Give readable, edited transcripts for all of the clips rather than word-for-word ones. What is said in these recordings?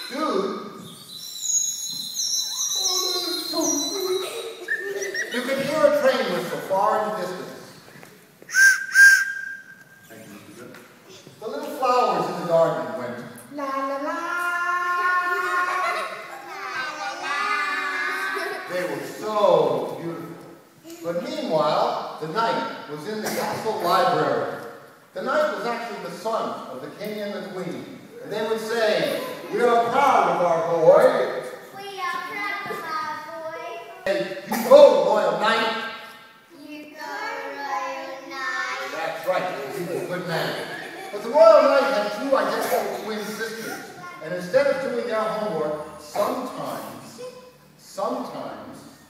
Dude. You could hear a train whistle far in the distance. The little flowers in the garden went la la la. They were so beautiful. But meanwhile, the knight was in the castle library. The knight was actually the son of the king and the queen. And they would say, "We are proud of our boy." We are proud of our boy. Hey, you go, royal knight. You go, royal knight. That's right, he was a good man. But the royal knight had two identical twin sisters. And instead of doing their homework, sometimes,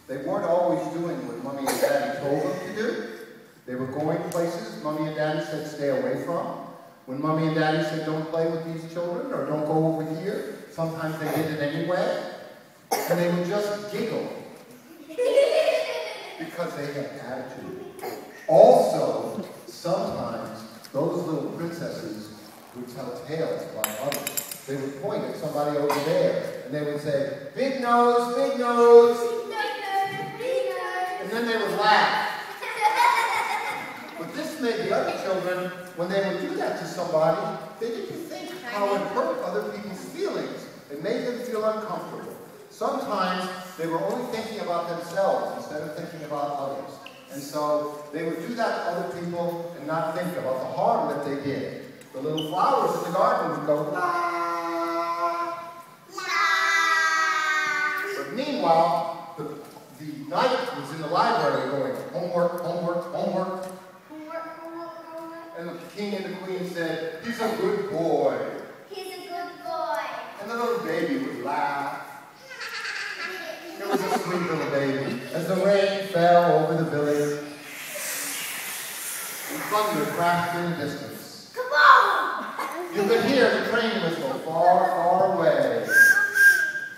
they weren't always doing what Mommy and Daddy told them to do. They were going places Mommy and Daddy said stay away from. When Mommy and Daddy said don't play with these children or don't go over here, sometimes they did it anyway. And they would just giggle because they had attitude. Also, sometimes those little princesses would tell tales about others. They would point at somebody over there and they would say, "Big nose, big nose." And then they would laugh. But this made the other children, when they would do that to somebody, they didn't think how it hurt other people's feelings. It made them feel uncomfortable. Sometimes they were only thinking about themselves instead of thinking about others. And so they would do that to other people and not think about the harm that they did. The little flowers in the garden would go, la, la. But meanwhile, the knight was in the library going, homework, homework, homework. And the king and the queen said, "He's a good boy." He's a good boy. And the little baby would laugh. It was a sweet little baby. As the rain fell over the village, and thunder crashed in the distance. Come on! You could hear the train whistle far, far away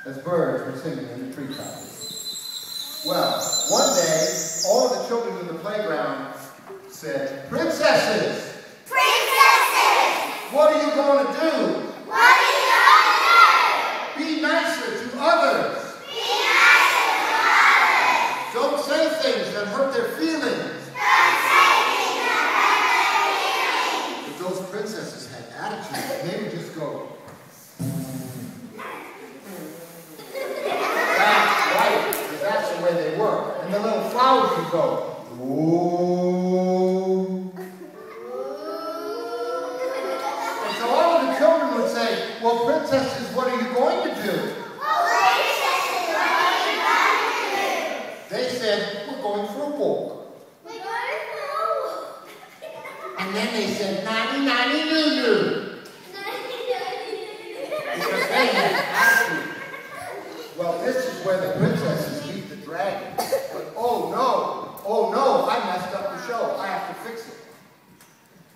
as birds were singing in the treetops. Well, one day, all of the children in the playground said, "Princesses! Princesses! What are you going to do? What are you going to do? Be nicer to others. Be nicer to others. Don't say things that hurt their feelings." Don't say things that hurt their feelings. But those princesses had attitude. They would just go, "That's right," because that's the way they were. And the little flowers would go, "Ooh." And so all of the children would say, "Well, princesses, what are you going to do?" Well, princesses, what are you going to do? They said, "We're going for a walk." We're going for a walk. And then they said, "Nanny, nanny, noo-noo." Because they had attitude. Well, this is where the princesses meet the dragon. But oh no, I messed up the show. I have to fix it.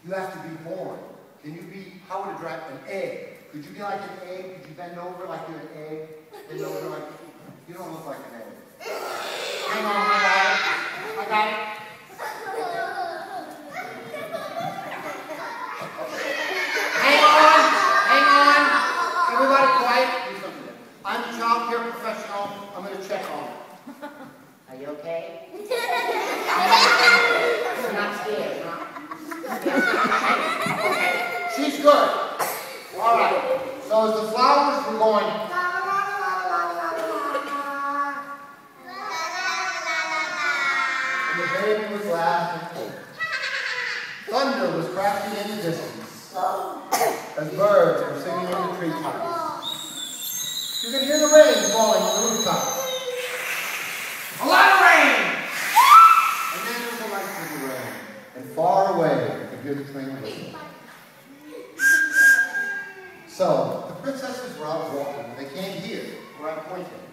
You have to be born. Can you be, how would a dragon, an egg? Could you be like an egg? Could you bend over like you're an egg? Bend over like, you don't look like an egg. Hang on, I got it. Hang on. Everybody quiet. Do something. I'm a child care professional. I'm going to check on it. Are you okay? You're not scared, huh? Okay. She's good. All right. So as the flowers were going, and the baby was laughing, thunder was crashing in the distance, as birds were singing in the treetops. You could hear the rain falling on the rooftops. A lot of rain! And then there was a light through the rain. And far away, you could hear the train whistle. So, the princesses were out walking. They came here, where I'm pointing.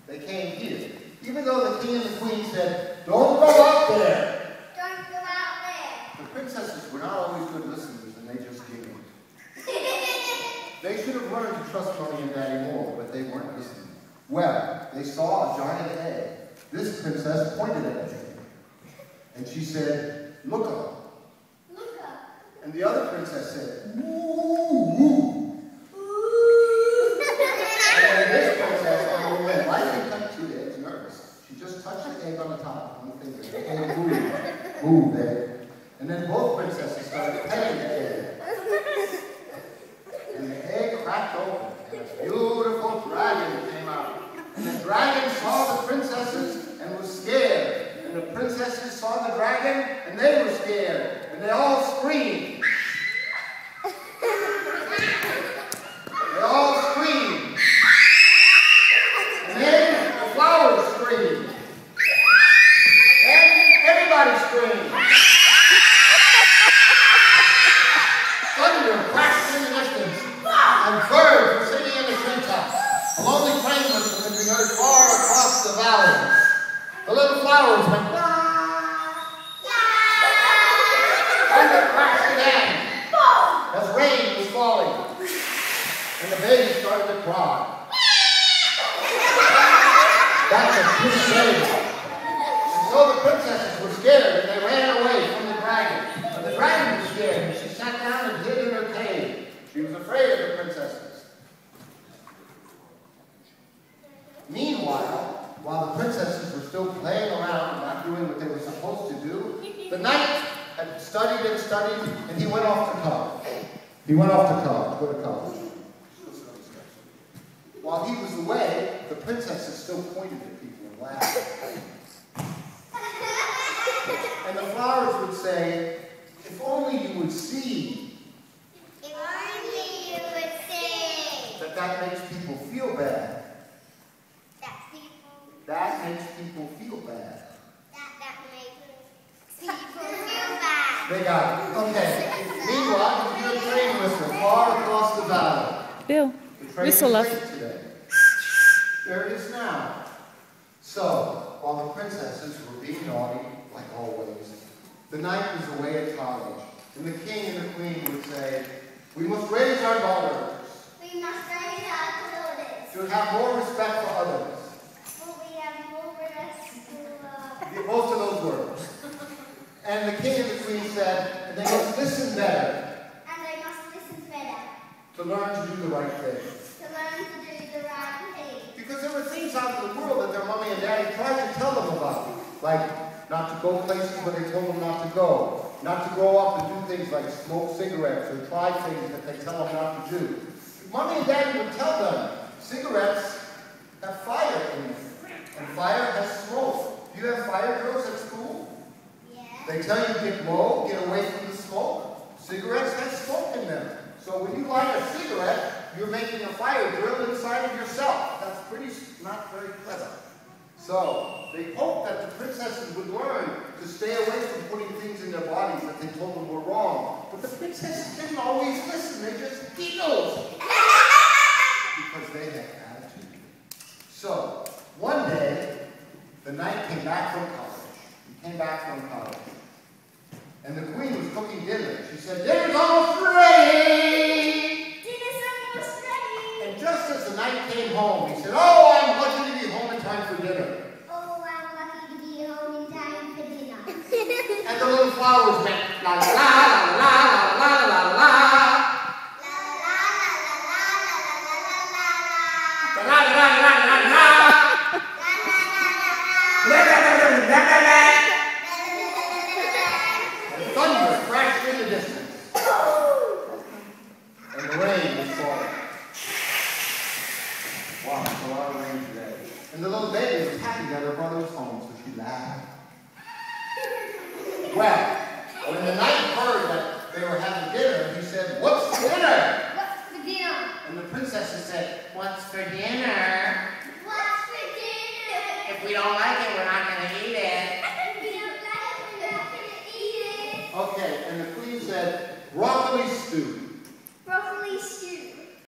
They came here. Even though the king and the queen said, "Don't go out there." Don't go out there. The princesses were not always good listeners, and they just giggled. They should have learned to trust Mommy and Daddy more, but they weren't listening. Well, they saw a giant egg. This princess pointed at the egg. And she said, "Look up." Look up. And the other princess said, "Ooh, ooh." cracked open, and a beautiful dragon came out. And the dragon saw the princesses and was scared. And the princesses saw the dragon, and they were scared. And they all screamed. They all screamed. And then the flowers screamed. And everybody screamed. Thunder crashed in the distance, and birds were singing in the treetops. A lonely train whistle could be heard far across the valley. The little flowers went, thunder crashed again, as rain was falling, and the baby started to cry. That's a good baby. And so the princesses were scared, and they ran away from the dragon. But the dragon was scared, and she sat down and hid in her cave. She was afraid of the princesses. Meanwhile, while the princesses were still playing around and not doing what they were supposed to do, the knight had studied and studied, and he went off to college. He went off to college, go to college. While he was away, the princesses still pointed at people and laughed. And the flowers would say, if only you would see. If only you would see. That makes people feel bad. That makes people feel bad. That makes people feel bad. They got it. Okay. Meanwhile, you hear a train whistle far across the valley. Bill, whistle up. Today. There it is now. So, while the princesses were being naughty, like always, the knight was away at college, and the king and the queen would say, we must raise our daughters. We must raise our daughters. To have more respect for others. Most of those words. And the king and the queen said, and they must listen better. And they must listen better. To learn to do the right thing. To learn to do the right thing. Because there were things out in the world that their mommy and daddy tried to tell them about. Like not to go places where they told them not to go. Not to grow up and do things like smoke cigarettes or try things that they tell them not to do. Mommy and daddy would tell them, cigarettes have fire in them. And fire has smoke. Do you have fire drills at school? Yeah. They tell you get low, get away from the smoke. Cigarettes have smoke in them. So when you light a cigarette, you're making a fire drill inside of yourself. That's pretty not very clever. So they hoped that the princesses would learn to stay away from putting things in their bodies that they told them were wrong. But the princesses didn't always listen. They just giggled. Because they had attitude. So one day, the knight came back from college. He came back from college. And the queen was cooking dinner. She said, dinner's almost ready! Dinner's almost ready! And just as the knight came home, he said, oh, I'm lucky to be home in time for dinner. Oh, I'm lucky to be home in time for dinner. And the little flowers went, la la la la la la la la la. La la la la la la la. And thunder crashed in the distance. And the rain was falling. Wow, it's a lot of rain today. And the little baby was happy that her brother was home, so she laughed. Well, when the knight heard that they were having dinner, he said, what's for dinner? What's for dinner? And the princesses said, what's for dinner? What's for dinner? If we don't like